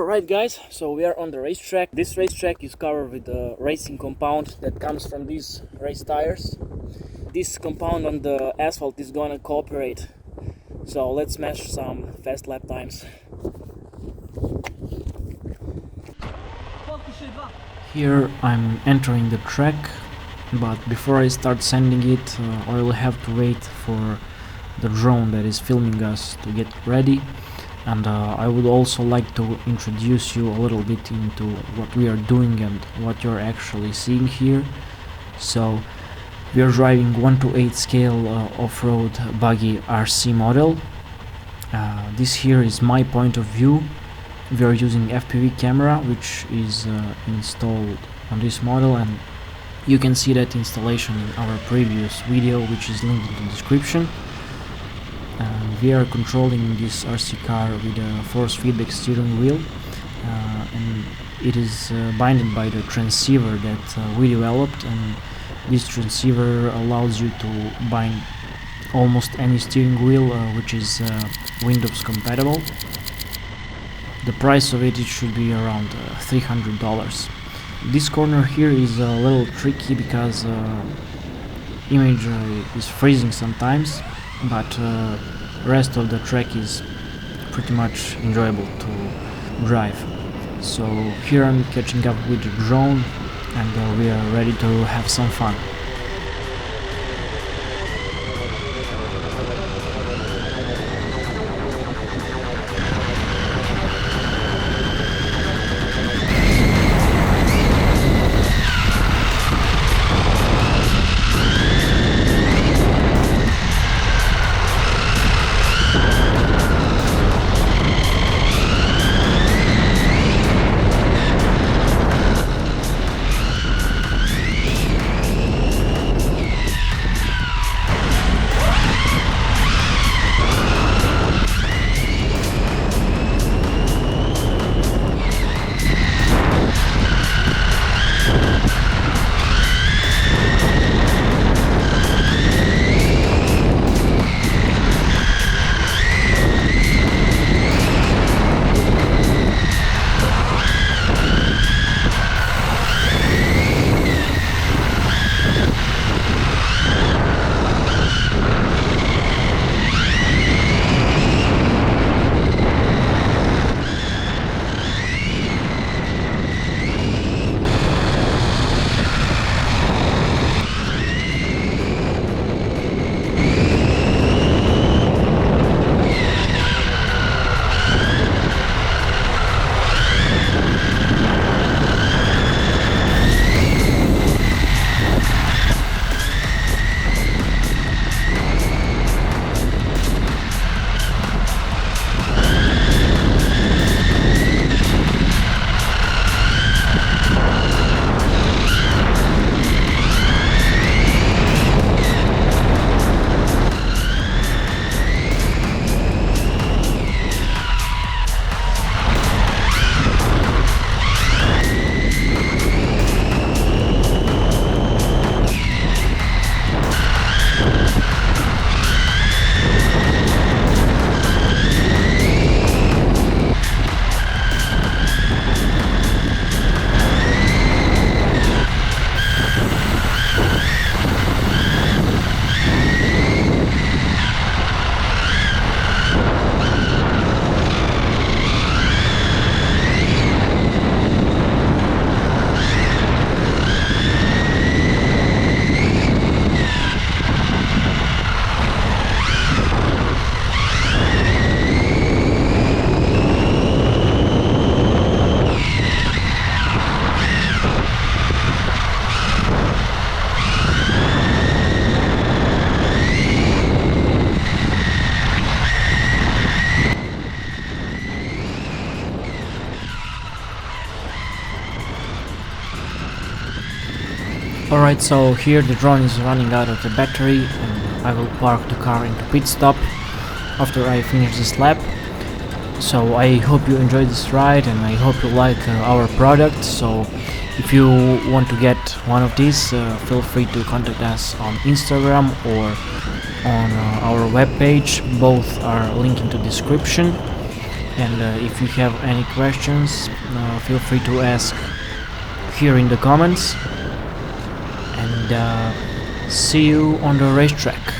Alright guys, so we are on the racetrack. This racetrack is covered with a racing compound that comes from these race tires. This compound on the asphalt is gonna cooperate. So let's smash some fast lap times. Here I'm entering the track, but before I start sending it, I will have to wait for the drone that is filming us to get ready. And I would also like to introduce you a little bit into what we are doing and what you're actually seeing here. So we are driving 1:8 scale off-road buggy RC model. This here is my point of view. We are using FPV camera, which is installed on this model, and you can see that installation in our previous video, which is linked in the description. We are controlling this RC car with a force feedback steering wheel, and it is bounded by the transceiver that we developed, and this transceiver allows you to bind almost any steering wheel which is Windows compatible. The price of it should be around $300. This corner here is a little tricky because image is freezing sometimes, but rest of the track is pretty much enjoyable to drive. So here I'm catching up with the drone, and we are ready to have some fun. Alright, so here the drone is running out of the battery, and I will park the car into pit stop after I finish this lap. So I hope you enjoyed this ride, and I hope you like our product. So if you want to get one of these, feel free to contact us on Instagram or on our webpage. Both are linked in the description. and if you have any questions, feel free to ask here in the comments, and see you on the racetrack.